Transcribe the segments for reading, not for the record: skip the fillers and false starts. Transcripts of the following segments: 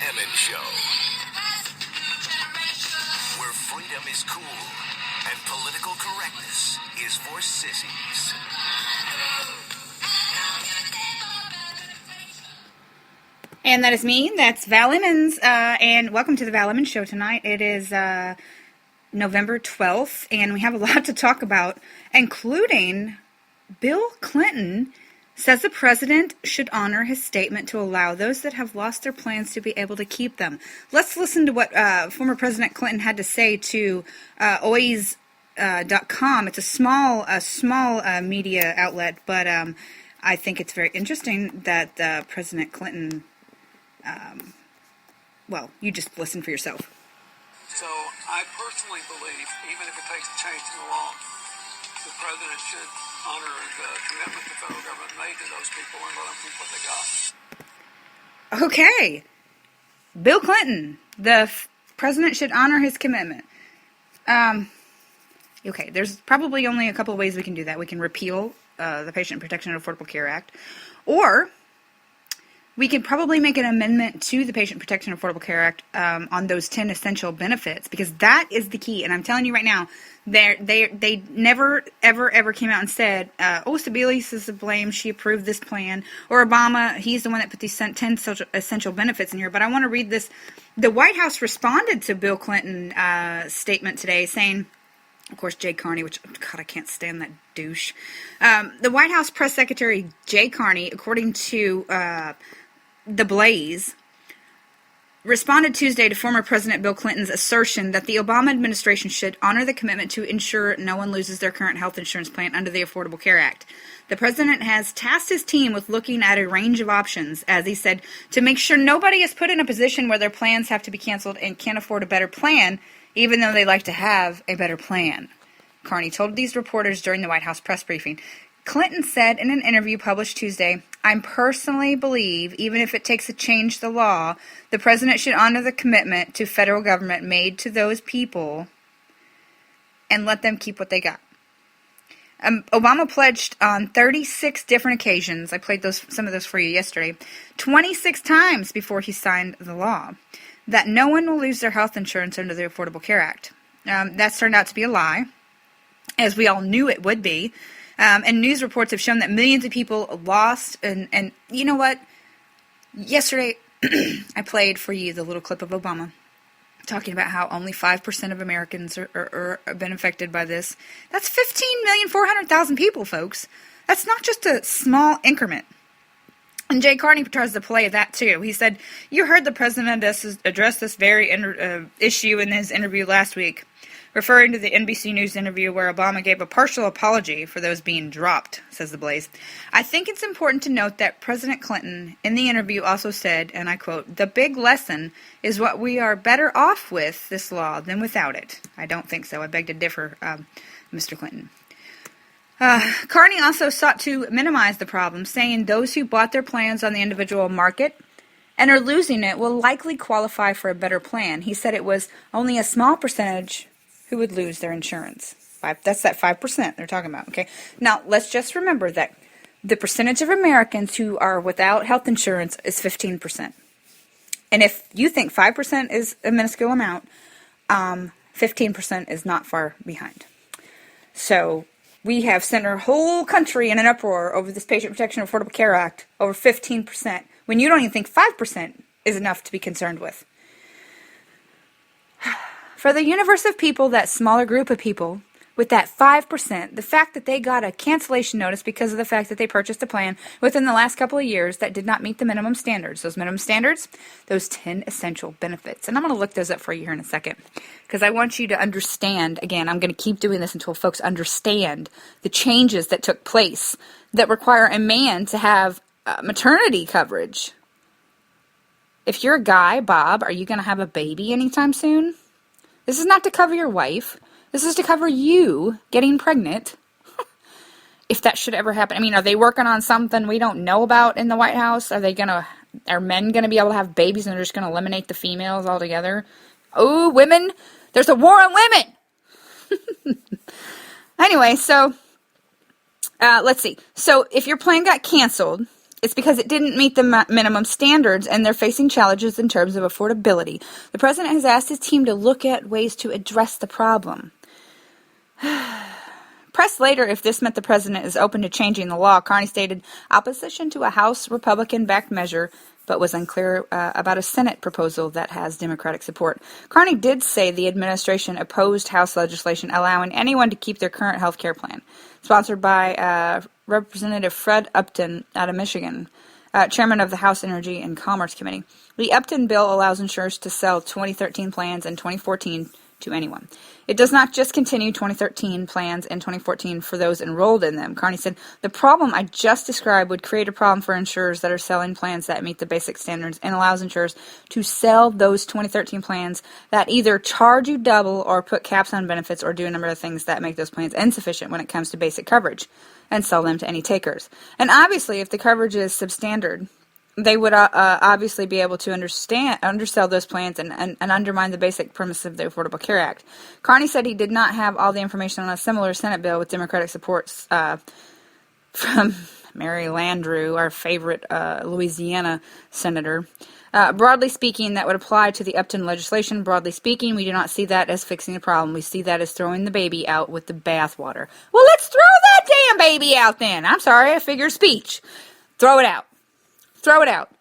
Emmons Show, where freedom is cool and political correctness is for sissies. And that is me. That's Val Emmons, and welcome to the Val Emmons Show tonight. It is November 12th, and we have a lot to talk about, including Bill Clinton says the president should honor his statement to allow those that have lost their plans to be able to keep them. Let's listen to what former President Clinton had to say to ois.com. It's a small media outlet, but I think it's very interesting that President Clinton, well, you just listen for yourself. So I personally believe, even if it takes a change in the law, the president should honor the commitment the federal government made to those people and let them keep what they got. Okay. Bill Clinton, the president should honor his commitment. Okay, there's probably only a couple of ways we can do that. We can repeal the Patient Protection and Affordable Care Act, or we could probably make an amendment to the Patient Protection and Affordable Care Act on those 10 essential benefits, because that is the key. And I'm telling you right now, they never, ever came out and said, Sebelius is to blame, she approved this plan, or Obama, he's the one that put these 10 essential benefits in here. But I want to read this. The White House responded to Bill Clinton's statement today, saying, of course, Jay Carney, which, God, I can't stand that douche. The White House Press Secretary Jay Carney, according to The Blaze, responded Tuesday to former President Bill Clinton's assertion that the Obama administration should honor the commitment to ensure no one loses their current health insurance plan under the Affordable Care Act. The president has tasked his team with looking at a range of options, as he said, to make sure nobody is put in a position where their plans have to be canceled and can't afford a better plan, even though they like to have a better plan. Carney told these reporters during the White House press briefing. Clinton said in an interview published Tuesday, "I personally believe, even if it takes a change to the law, the president should honor the commitment to federal government made to those people and let them keep what they got." Obama pledged on 36 different occasions, I played some of those for you yesterday, 26 times before he signed the law, that no one will lose their health insurance under the Affordable Care Act. That's turned out to be a lie, as we all knew it would be. And news reports have shown that millions of people lost. And you know what? Yesterday, I played for you the little clip of Obama talking about how only 5% of Americans are been affected by this. That's 15,400,000 people, folks. That's not just a small increment. And Jay Carney tries to play that, too. He said, "You heard the president address this very issue in his interview last week," referring to the NBC News interview where Obama gave a partial apology for those being dropped, says The Blaze. "I think it's important to note that President Clinton in the interview also said, and I quote, 'The big lesson is what we are better off with this law than without it.'" I don't think so. I beg to differ, Mr. Clinton. Carney also sought to minimize the problem, saying those who bought their plans on the individual market and are losing it will likely qualify for a better plan. He said it was only a small percentage who would lose their insurance. That's that 5% they're talking about, okay? Now, let's just remember that the percentage of Americans who are without health insurance is 15%. And if you think 5% is a minuscule amount, 15% is not far behind. So we have sent our whole country in an uproar over this Patient Protection and Affordable Care Act, over 15%, when you don't even think 5% is enough to be concerned with. For the universe of people, that smaller group of people, with that 5%, the fact that they got a cancellation notice because of the fact that they purchased a plan within the last couple of years that did not meet the minimum standards. Those minimum standards, those 10 essential benefits. And I'm going to look those up for you here in a second, because I want you to understand, again, I'm going to keep doing this until folks understand the changes that took place that require a man to have maternity coverage. If you're a guy, Bob, are you going to have a baby anytime soon? This is not to cover your wife. This is to cover you getting pregnant, if that should ever happen. I mean, are they working on something we don't know about in the White House? Are men going to be able to have babies and they're just going to eliminate the females altogether? Oh, women, there's a war on women. Anyway, so let's see. So if your plan got canceled It's because it didn't meet the minimum standards, and they're facing challenges in terms of affordability. The president has asked his team to look at ways to address the problem. Pressed later if this meant the president is open to changing the law, Carney stated opposition to a House Republican-backed measure, but was unclear about a Senate proposal that has Democratic support. Carney did say the administration opposed House legislation allowing anyone to keep their current health care plan, sponsored by Representative Fred Upton out of Michigan, chairman of the House Energy and Commerce Committee. The Upton bill allows insurers to sell 2013 plans in 2014 to anyone. It does not just continue 2013 plans in 2014 for those enrolled in them. Carney said, the problem I just described would create a problem for insurers that are selling plans that meet the basic standards and allows insurers to sell those 2013 plans that either charge you double or put caps on benefits or do a number of things that make those plans insufficient when it comes to basic coverage and sell them to any takers. And obviously, if the coverage is substandard, they would obviously be able to undersell those plans and undermine the basic premise of the Affordable Care Act. Carney said he did not have all the information on a similar Senate bill with Democratic support from Mary Landrieu, our favorite Louisiana senator. Broadly speaking, that would apply to the Upton legislation. Broadly speaking, we do not see that as fixing the problem. We see that as throwing the baby out with the bathwater. Well, let's throw that damn baby out then. I'm sorry, I figure speech. Throw it out. Throw it out.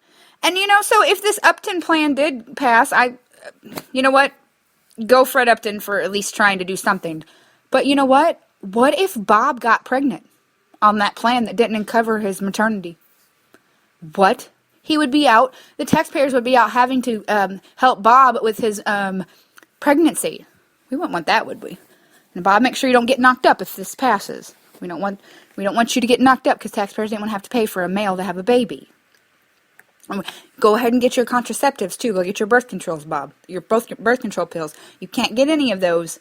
And, so if this Upton plan did pass, you know what? Go Fred Upton for at least trying to do something. But you know what? What if Bob got pregnant on that plan that didn't cover his maternity? What? He would be out. The taxpayers would be out having to help Bob with his pregnancy. We wouldn't want that, would we? And Bob, make sure you don't get knocked up if this passes. We don't want you to get knocked up because taxpayers didn't want to have to pay for a male to have a baby. Go ahead and get your contraceptives, too. Go get your birth controls, Bob. Your birth control pills. You can't get any of those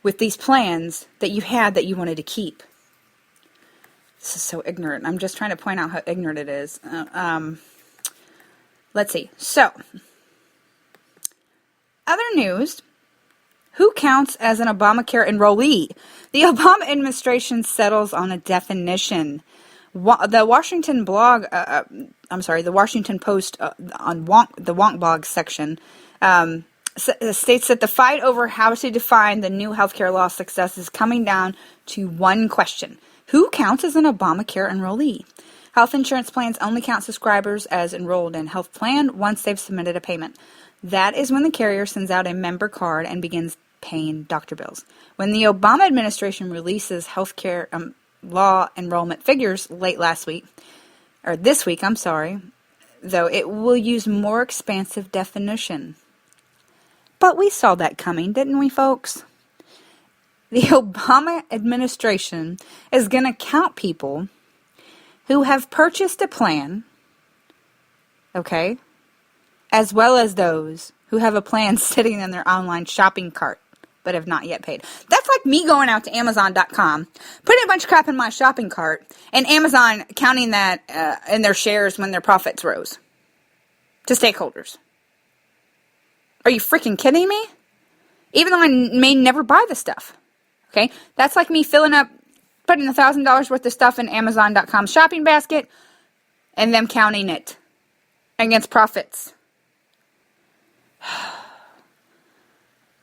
with these plans that you had that you wanted to keep. This is so ignorant. I'm just trying to point out how ignorant it is. Let's see. So, other news. Who counts as an Obamacare enrollee? The Obama administration settles on a definition. The Washington blog, the Washington Post on the Wonk blog section states that the fight over how to define the new healthcare law success is coming down to one question. Who counts as an Obamacare enrollee? Health insurance plans only count subscribers as enrolled in health plan once they've submitted a payment. That is when the carrier sends out a member card and begins paying doctor bills. When the Obama administration releases healthcare law enrollment figures late this week, though it will use more expansive definition. But we saw that coming, didn't we, folks? The Obama administration is going to count people who have purchased a plan, okay, as well as those who have a plan sitting in their online shopping cart but have not yet paid. That's like me going out to Amazon.com, putting a bunch of crap in my shopping cart, and Amazon counting that in their shares when their profits rose to stakeholders. Are you freaking kidding me? Even though I may never buy the stuff. Okay? That's like me putting $1,000 worth of stuff in Amazon.com shopping basket and them counting it against profits.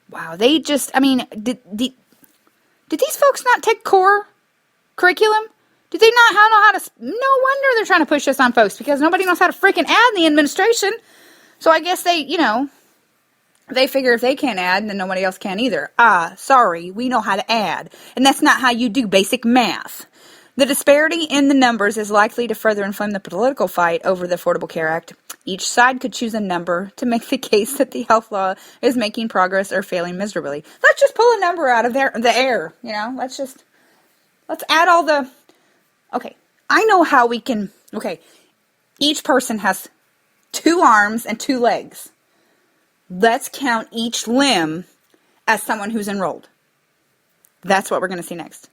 Wow, they just, did these folks not take core curriculum? Did they not know how to, no wonder they're trying to push this on folks, because nobody knows how to freaking add in the administration. So I guess they figure if they can't add, then nobody else can either. Sorry, we know how to add. And that's not how you do basic math. The disparity in the numbers is likely to further inflame the political fight over the Affordable Care Act. Each side could choose a number to make the case that the health law is making progress or failing miserably. Let's just pull a number out of the air, Let's add all the... Okay, I know how we can... Okay, each person has 2 arms and 2 legs. Let's count each limb as someone who's enrolled. That's what we're going to see next.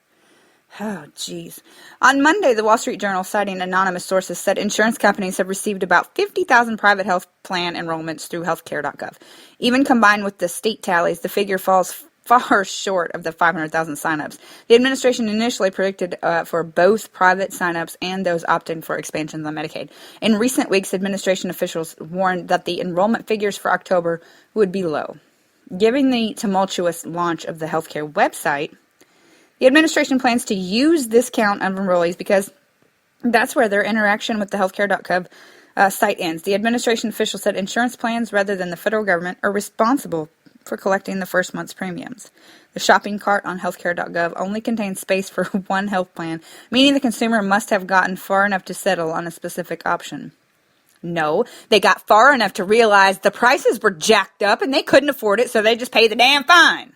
Oh, jeez. On Monday, the Wall Street Journal, citing anonymous sources, said insurance companies have received about 50,000 private health plan enrollments through healthcare.gov. Even combined with the state tallies, the figure falls far short of the 500,000 signups. The administration initially predicted for both private signups and those opting for expansions on Medicaid. In recent weeks, administration officials warned that the enrollment figures for October would be low. Given the tumultuous launch of the healthcare website, the administration plans to use this count of enrollees because that's where their interaction with the healthcare.gov site ends. The administration official said insurance plans, rather than the federal government, are responsible for collecting the first month's premiums. The shopping cart on healthcare.gov only contains space for one health plan, meaning the consumer must have gotten far enough to settle on a specific option. No, they got far enough to realize the prices were jacked up and they couldn't afford it, so they just paid the damn fine.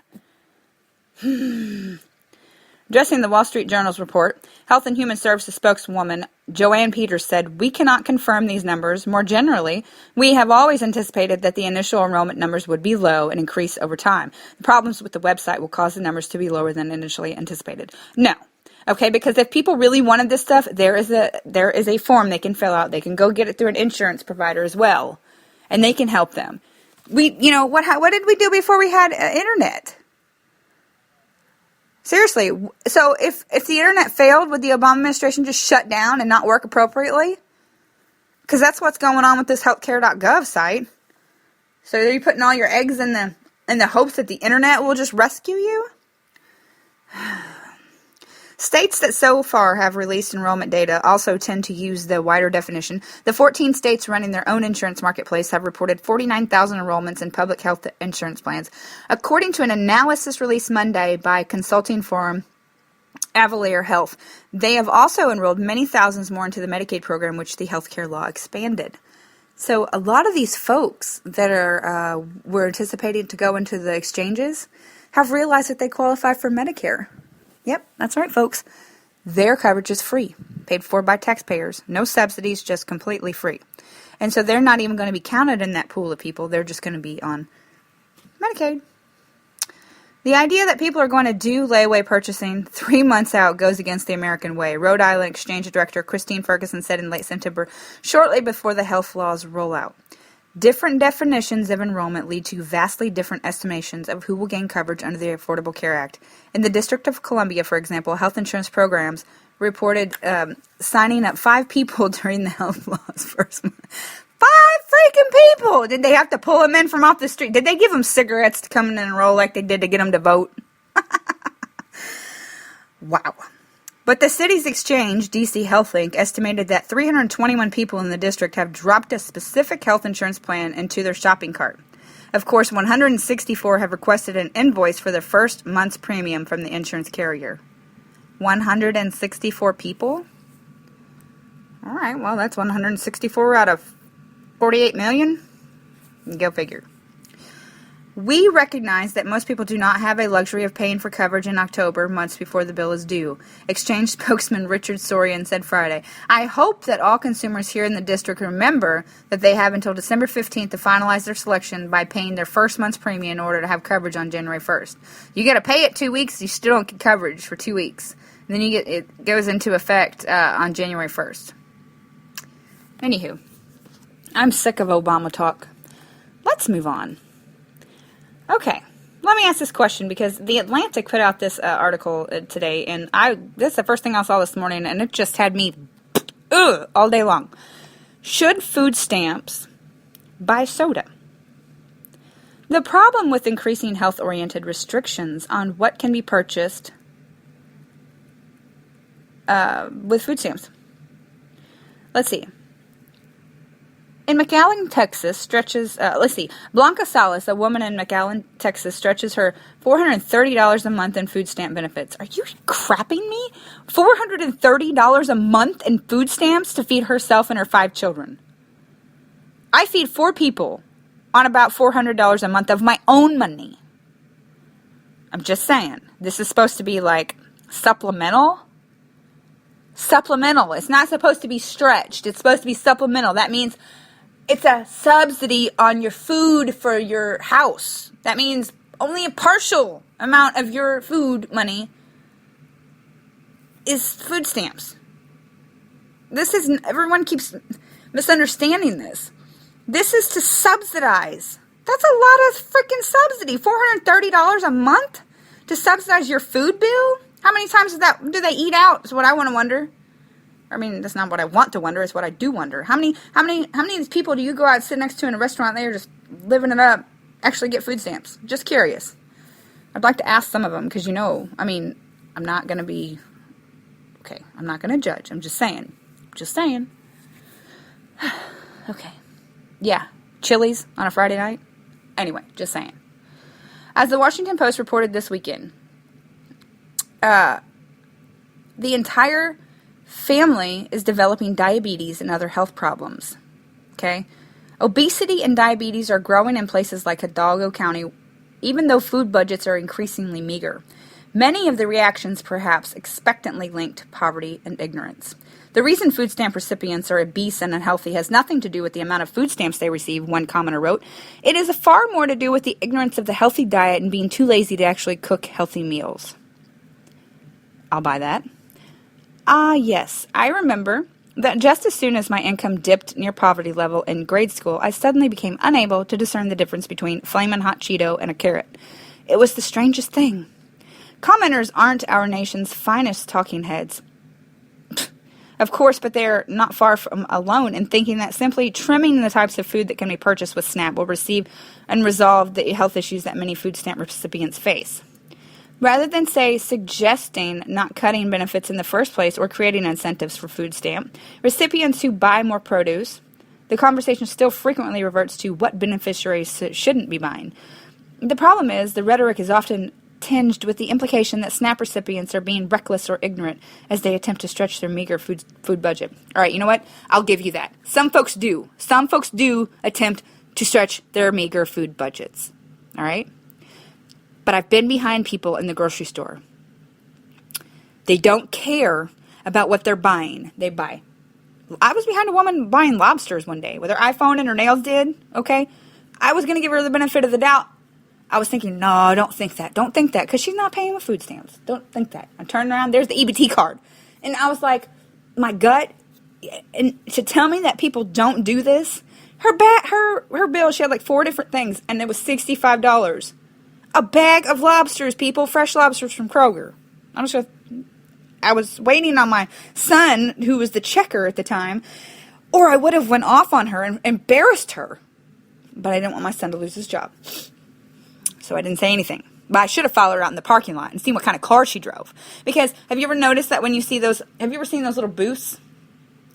Addressing the Wall Street Journal's report, Health and Human Services spokeswoman Joanne Peters said, "We cannot confirm these numbers. More generally, we have always anticipated that the initial enrollment numbers would be low and increase over time. The problems with the website will cause the numbers to be lower than initially anticipated." No. Okay, because if people really wanted this stuff, there is a form they can fill out. They can go get it through an insurance provider as well, and they can help them. What did we do before we had internet? Seriously, so if the internet failed, would the Obama administration just shut down and not work appropriately? Because that's what's going on with this healthcare.gov site. So are you putting all your eggs in the hopes that the internet will just rescue you? States that so far have released enrollment data also tend to use the wider definition. The 14 states running their own insurance marketplace have reported 49,000 enrollments in public health insurance plans. According to an analysis released Monday by consulting firm Avalier Health, they have also enrolled many thousands more into the Medicaid program, which the healthcare law expanded. So a lot of these folks that were anticipating to go into the exchanges have realized that they qualify for Medicare. Yep, that's right, folks. Their coverage is free, paid for by taxpayers. No subsidies, just completely free. And so they're not even going to be counted in that pool of people. They're just going to be on Medicaid. The idea that people are going to do layaway purchasing 3 months out goes against the American way. Rhode Island Exchange Director Christine Ferguson said in late September, shortly before the health laws roll out. Different definitions of enrollment lead to vastly different estimations of who will gain coverage under the Affordable Care Act. In the District of Columbia, for example, health insurance programs reported signing up 5 people during the health laws first month. 5 freaking people! Did they have to pull them in from off the street? Did they give them cigarettes to come in and enroll like they did to get them to vote? Wow. But the city's exchange, DC HealthLink, estimated that 321 people in the district have dropped a specific health insurance plan into their shopping cart. Of course, 164 have requested an invoice for their first month's premium from the insurance carrier. 164 people? All right, well, that's 164 out of 48 million? Go figure. We recognize that most people do not have a luxury of paying for coverage in October, months before the bill is due. Exchange spokesman Richard Sorian said Friday, "I hope that all consumers here in the district remember that they have until December 15th to finalize their selection by paying their first month's premium in order to have coverage on January 1st. You got to pay it 2 weeks, you still don't get coverage for 2 weeks. And then it goes into effect on January 1st. Anywho, I'm sick of Obama talk. Let's move on. Okay, let me ask this question because The Atlantic put out this article today, and this is the first thing I saw this morning, and it just had me all day long. Should food stamps buy soda? The problem with increasing health-oriented restrictions on what can be purchased with food stamps. Let's see. In McAllen, Texas, Blanca Salas, a woman in McAllen, Texas, stretches her $430 a month in food stamp benefits. Are you crapping me? $430 a month in food stamps to feed herself and her 5 children. I feed 4 people on about $400 a month of my own money. I'm just saying. This is supposed to be like supplemental. Supplemental. It's not supposed to be stretched. It's supposed to be supplemental. That means it's a subsidy on your food for your house. That means only a partial amount of your food money is food stamps. Everyone keeps misunderstanding this. This is to subsidize That's a lot of freaking subsidy. $430 a month to subsidize your food bill? How many times do they eat out? Is what I want to wonder. I mean, that's not what I want to wonder. It's what I do wonder. How many of these people do you go out and sit next to in a restaurant? They're just living it up. Actually get food stamps. Just curious. I'd like to ask some of them because I mean, I'm not going to be. Okay, I'm not going to judge. I'm just saying. Just saying. Okay. Yeah. Chili's on a Friday night. Anyway, just saying. As the Washington Post reported this weekend, the entire family is developing diabetes and other health problems. Okay? Obesity and diabetes are growing in places like Hidalgo County, even though food budgets are increasingly meager. Many of the reactions perhaps expectantly linked to poverty and ignorance. The reason food stamp recipients are obese and unhealthy has nothing to do with the amount of food stamps they receive, one commenter wrote. It is far more to do with the ignorance of the healthy diet and being too lazy to actually cook healthy meals. I'll buy that. Yes, I remember that just as soon as my income dipped near poverty level in grade school, I suddenly became unable to discern the difference between Flamin' Hot Cheeto and a carrot. It was the strangest thing. Commenters aren't our nation's finest talking heads. Of course, but they're not far from alone in thinking that simply trimming the types of food that can be purchased with SNAP will receive and resolve the health issues that many food stamp recipients face. Rather than, say, suggesting not cutting benefits in the first place or creating incentives for food stamp, recipients who buy more produce, the conversation still frequently reverts to what beneficiaries shouldn't be buying. The problem is the rhetoric is often tinged with the implication that SNAP recipients are being reckless or ignorant as they attempt to stretch their meager food budget. All right, you know what? I'll give you that. Some folks do. Some folks do attempt to stretch their meager food budgets. All right? But I've been behind people in the grocery store. They don't care about what they're buying. They buy. I was behind a woman buying lobsters one day with her iPhone and her nails did, okay? I was going to give her the benefit of the doubt. I was thinking, no, don't think that. Don't think that, because she's not paying with food stamps. Don't think that. I turned around, there's the EBT card. And I was like, my gut, and to tell me that people don't do this, her bill, she had like 4 different things, and it was $65. A bag of lobsters, people, fresh lobsters from Kroger. I was waiting on my son, who was the checker at the time, or I would have went off on her and embarrassed her. But I didn't want my son to lose his job. So I didn't say anything. But I should have followed her out in the parking lot and seen what kind of car she drove. Because have you ever noticed that when you see those, have you ever seen those little booths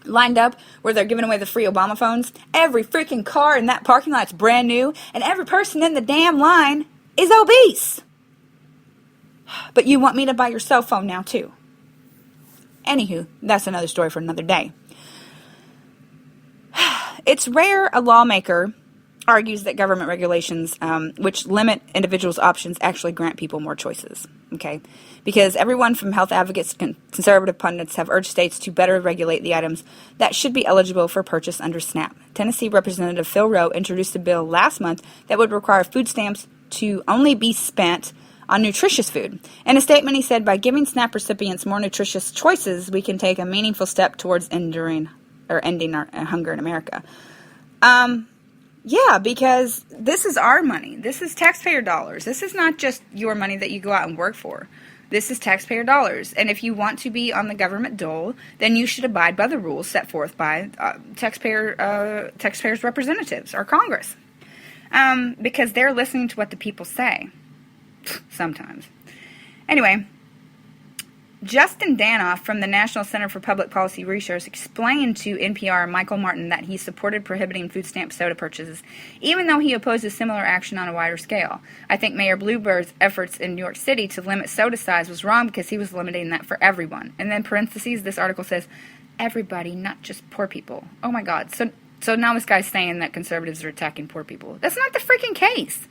lined up where they're giving away the free Obama phones? Every freaking car in that parking lot's brand new, and every person in the damn line is obese. But you want me to buy your cell phone now too. Anywho, that's another story for another day. It's rare a lawmaker argues that government regulations, which limit individuals' options, actually grant people more choices. Okay? Because everyone from health advocates to conservative pundits have urged states to better regulate the items that should be eligible for purchase under SNAP. Tennessee Representative Phil Rowe introduced a bill last month that would require food stamps to only be spent on nutritious food. In a statement, he said, by giving SNAP recipients more nutritious choices, we can take a meaningful step towards ending our hunger in America. Yeah, because this is our money. This is taxpayer dollars. This is not just your money that you go out and work for. This is taxpayer dollars. And if you want to be on the government dole, then you should abide by the rules set forth by taxpayers' representatives or Congress. Because they're listening to what the people say. Sometimes. Anyway, Justin Danoff from the National Center for Public Policy Research explained to NPR Michael Martin that he supported prohibiting food stamp soda purchases, even though he opposes similar action on a wider scale. I think Mayor Bloomberg's efforts in New York City to limit soda size was wrong because he was limiting that for everyone. And then parentheses, this article says, everybody, not just poor people. Oh my God. So now this guy's saying that conservatives are attacking poor people. That's not the freaking case.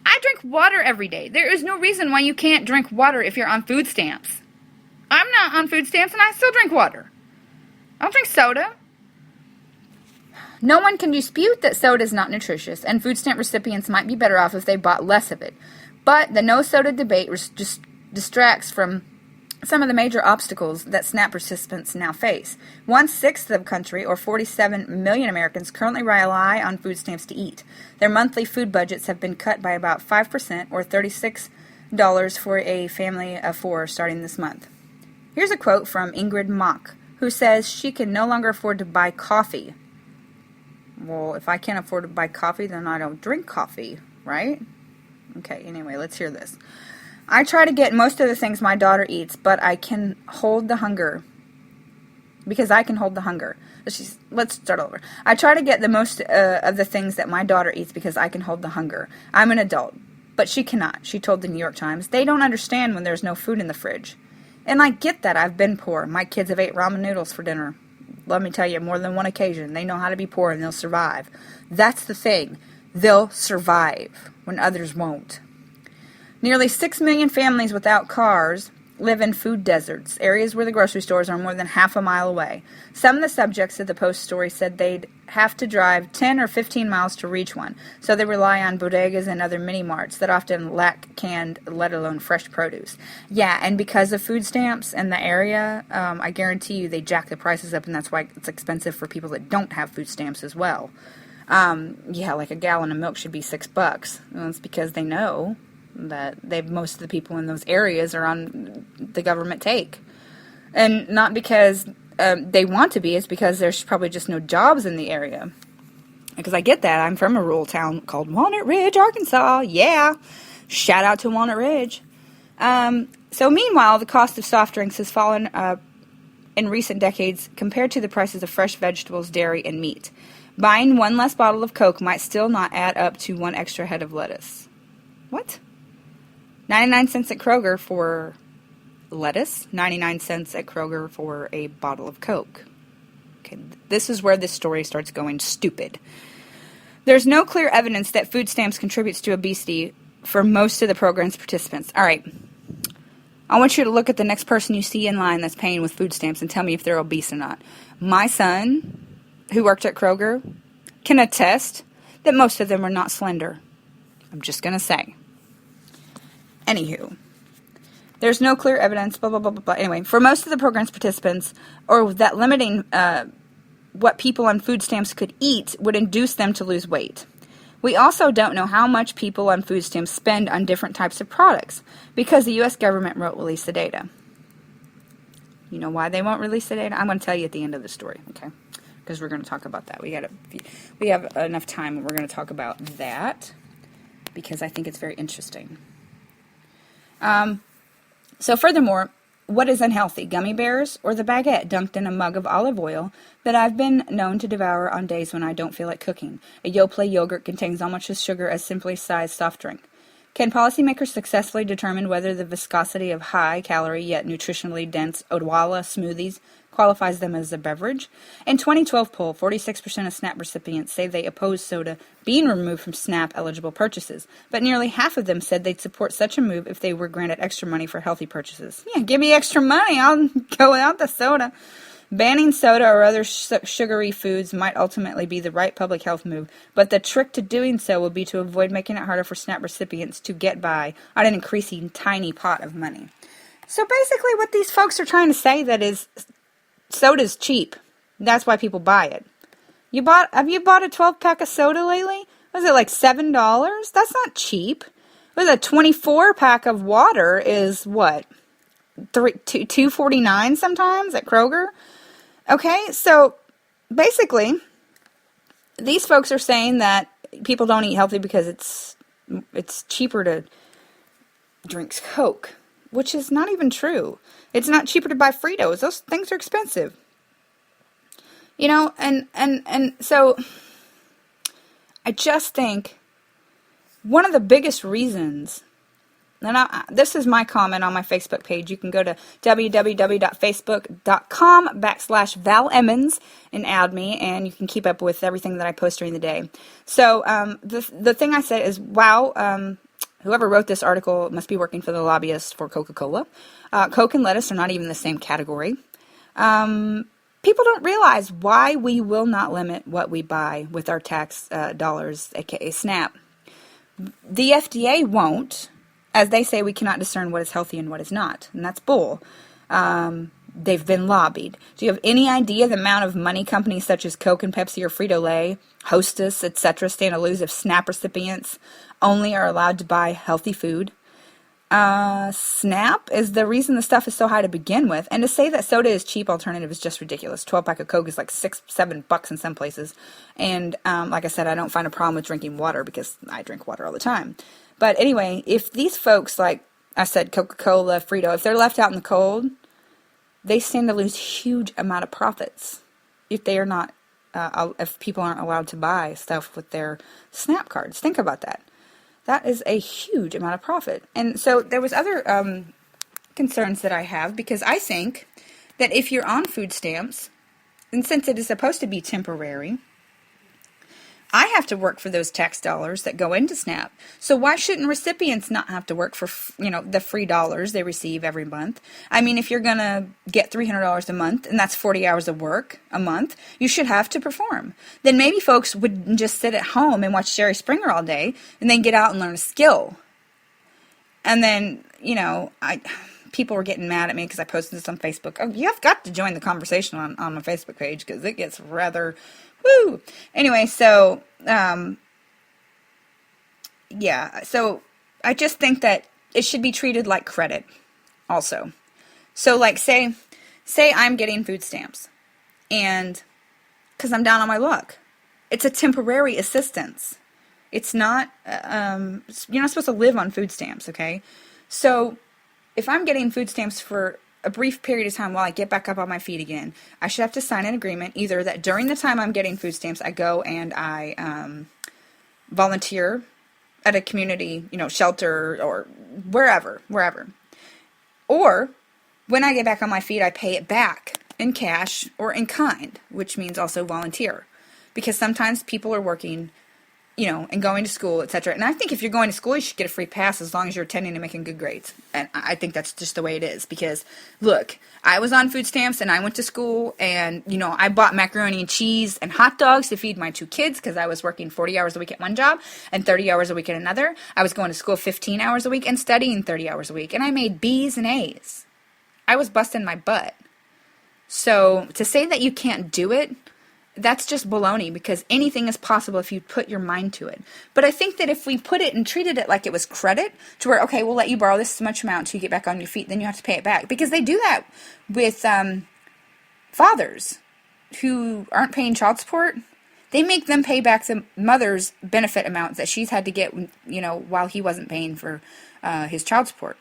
I drink water every day. There is no reason why you can't drink water if you're on food stamps. I'm not on food stamps and I still drink water. I don't drink soda. No one can dispute that soda is not nutritious, and food stamp recipients might be better off if they bought less of it. But the no soda debate just distracts from some of the major obstacles that SNAP participants now face. 1/6 of the country, or 47 million Americans, currently rely on food stamps to eat. Their monthly food budgets have been cut by about 5%, or $36 for a family of 4 starting this month. Here's a quote from Ingrid Mock, who says she can no longer afford to buy coffee. Well, if I can't afford to buy coffee, then I don't drink coffee, right? Okay, anyway, let's hear this. I try to get most of the things my daughter eats, but I can hold the hunger. Because I can hold the hunger. Let's start over. I try to get the most of the things that my daughter eats because I can hold the hunger. I'm an adult, but she cannot, she told the New York Times. They don't understand when there's no food in the fridge. And I get that. I've been poor. My kids have ate ramen noodles for dinner. Let me tell you, more than one occasion. They know how to be poor and they'll survive. That's the thing. They'll survive when others won't. Nearly 6 million families without cars live in food deserts, areas where the grocery stores are more than half a mile away. Some of the subjects of the Post story said they'd have to drive 10 or 15 miles to reach one, so they rely on bodegas and other mini-marts that often lack canned, let alone fresh produce. Yeah, and because of food stamps in the area, I guarantee you they jack the prices up, and that's why it's expensive for people that don't have food stamps as well. Yeah, like a gallon of milk should be $6. Well, it's because they know that most of the people in those areas are on the government take. And not because they want to be, it's because there's probably just no jobs in the area. Because I get that. I'm from a rural town called Walnut Ridge, Arkansas. Yeah. Shout out to Walnut Ridge. So meanwhile, the cost of soft drinks has fallen in recent decades compared to the prices of fresh vegetables, dairy, and meat. Buying one less bottle of Coke might still not add up to one extra head of lettuce. What? 99 cents at Kroger for lettuce, 99 cents at Kroger for a bottle of Coke. Okay, this is where this story starts going stupid. There's no clear evidence that food stamps contributes to obesity for most of the program's participants. All right, I want you to look at the next person you see in line that's paying with food stamps and tell me if they're obese or not. My son, who worked at Kroger, can attest that most of them are not slender. I'm just going to say. Anywho, there's no clear evidence, blah, blah, blah, blah, blah. Anyway, for most of the program's participants, or that limiting what people on food stamps could eat would induce them to lose weight. We also don't know how much people on food stamps spend on different types of products, because the U.S. government won't release the data. You know why they won't release the data? I'm going to tell you at the end of the story, okay? Because we're going to talk about that. We have enough time, and we're going to talk about that, because I think it's very interesting. So furthermore, what is unhealthy, gummy bears or the baguette dunked in a mug of olive oil that I've been known to devour on days when I don't feel like cooking? A Yoplait yogurt contains almost as sugar as Simply sized soft drink. Can policymakers successfully determine whether the viscosity of high-calorie yet nutritionally dense Odwalla smoothies qualifies them as a beverage? In 2012 poll, 46% of SNAP recipients say they oppose soda being removed from SNAP-eligible purchases, but nearly half of them said they'd support such a move if they were granted extra money for healthy purchases. Yeah, give me extra money, I'll go without the soda. Banning soda or other sugary foods might ultimately be the right public health move, but the trick to doing so will be to avoid making it harder for SNAP recipients to get by on an increasing tiny pot of money. So basically what these folks are trying to say that is soda's cheap. That's why people buy it. Have you bought a 12-pack of soda lately? Was it like $7? That's not cheap. With a 24-pack of water is what? $2.49 sometimes at Kroger? Okay, so basically, these folks are saying that people don't eat healthy because it's cheaper to drink Coke, which is not even true. It's not cheaper to buy Fritos. Those things are expensive. You know, and so I just think one of the biggest reasons, and this is my comment on my Facebook page. You can go to www.facebook.com/Val Emmons and add me, and you can keep up with everything that I post during the day. So the thing I said is, wow, whoever wrote this article must be working for the lobbyists for Coca-Cola. Coke and lettuce are not even the same category. People don't realize why we will not limit what we buy with our tax dollars, aka SNAP. The FDA won't, as they say we cannot discern what is healthy and what is not, and that's bull. They've been lobbied. Do you have any idea the amount of money companies such as Coke and Pepsi or Frito-Lay, Hostess, etc. stand to lose if SNAP recipients only are allowed to buy healthy food? SNAP is the reason the stuff is so high to begin with. And to say that soda is cheap alternative is just ridiculous. 12-pack of Coke is like $6-7 in some places. And like I said, I don't find a problem with drinking water because I drink water all the time. But anyway, if these folks, like I said, Coca-Cola, Frito, if they're left out in the cold, they stand to lose huge amount of profits if they are not, if people aren't allowed to buy stuff with their SNAP cards. Think about that. That is a huge amount of profit. And so there was other concerns that I have, because I think that if you're on food stamps, and since it is supposed to be temporary, I have to work for those tax dollars that go into SNAP. So why shouldn't recipients not have to work for, the free dollars they receive every month? I mean, if you're going to get $300 a month, and that's 40 hours of work a month, you should have to perform. Then maybe folks would just sit at home and watch Jerry Springer all day, and then get out and learn a skill. And then, people were getting mad at me because I posted this on Facebook. Oh, you've got to join the conversation on my Facebook page, because it gets rather... Woo! Anyway, so, so I just think that it should be treated like credit also. So, like, say I'm getting food stamps, and because I'm down on my luck. It's a temporary assistance. It's not, you're not supposed to live on food stamps, okay? So, if I'm getting food stamps for a brief period of time while I get back up on my feet again, I should have to sign an agreement either that during the time I'm getting food stamps, I go and I volunteer at a community, shelter or wherever. Or when I get back on my feet, I pay it back in cash or in kind, which means also volunteer. Because sometimes people are working, and going to school, etc. And I think if you're going to school, you should get a free pass as long as you're attending and making good grades. And I think that's just the way it is. Because, look, I was on food stamps and I went to school and, I bought macaroni and cheese and hot dogs to feed my 2 kids because I was working 40 hours a week at one job and 30 hours a week at another. I was going to school 15 hours a week and studying 30 hours a week. And I made B's and A's. I was busting my butt. So to say that you can't do it, that's just baloney, because anything is possible if you put your mind to it. But I think that if we put it and treated it like it was credit, to where, okay, we'll let you borrow this much amount till you get back on your feet, then you have to pay it back. Because they do that with fathers who aren't paying child support. They make them pay back the mother's benefit amount that she's had to get, while he wasn't paying for his child support.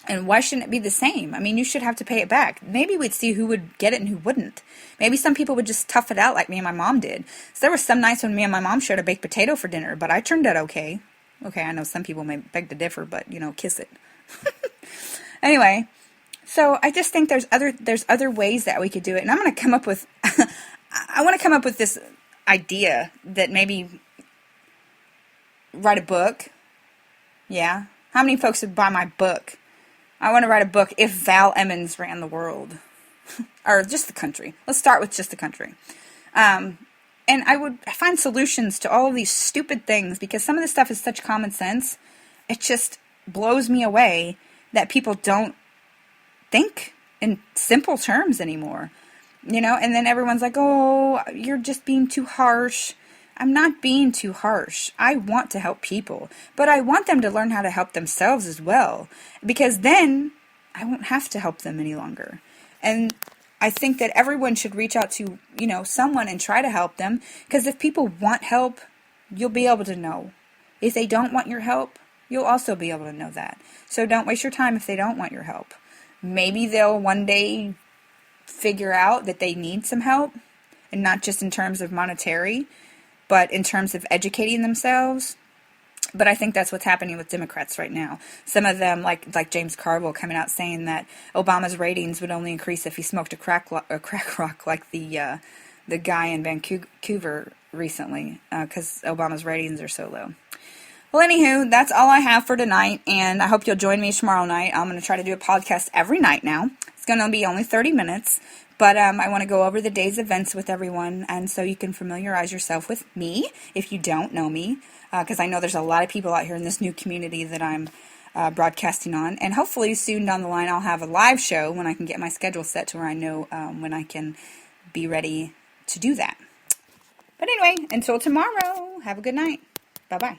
And why shouldn't it be the same? I mean, you should have to pay it back. Maybe we'd see who would get it and who wouldn't. Maybe some people would just tough it out like me and my mom did. So there were some nights when me and my mom shared a baked potato for dinner, but I turned out okay. Okay, I know some people may beg to differ, but, kiss it. Anyway, so I just think there's other ways that we could do it. And I'm going to come up with, I want to come up with this idea that maybe write a book. Yeah. How many folks would buy my book? I want to write a book, If Val Emmons Ran the World. Or just the country. Let's start with just the country. And I would find solutions to all of these stupid things, because some of this stuff is such common sense. It just blows me away that people don't think in simple terms anymore. And then everyone's like, oh, you're just being too harsh. I'm not being too harsh. I want to help people, but I want them to learn how to help themselves as well, because then I won't have to help them any longer. And I think that everyone should reach out to, someone and try to help them, because if people want help, you'll be able to know. If they don't want your help, you'll also be able to know that. So don't waste your time if they don't want your help. Maybe they'll one day figure out that they need some help, and not just in terms of monetary, but in terms of educating themselves. But I think that's what's happening with Democrats right now. Some of them, like James Carville, coming out saying that Obama's ratings would only increase if he smoked a crack rock like the guy in Vancouver recently, because Obama's ratings are so low. Well, anywho, that's all I have for tonight, and I hope you'll join me tomorrow night. I'm going to try to do a podcast every night now. It's going to be only 30 minutes. But I want to go over the day's events with everyone, and so you can familiarize yourself with me if you don't know me, because I know there's a lot of people out here in this new community that I'm broadcasting on. And hopefully soon down the line I'll have a live show when I can get my schedule set to where I know when I can be ready to do that. But anyway, until tomorrow, have a good night. Bye-bye.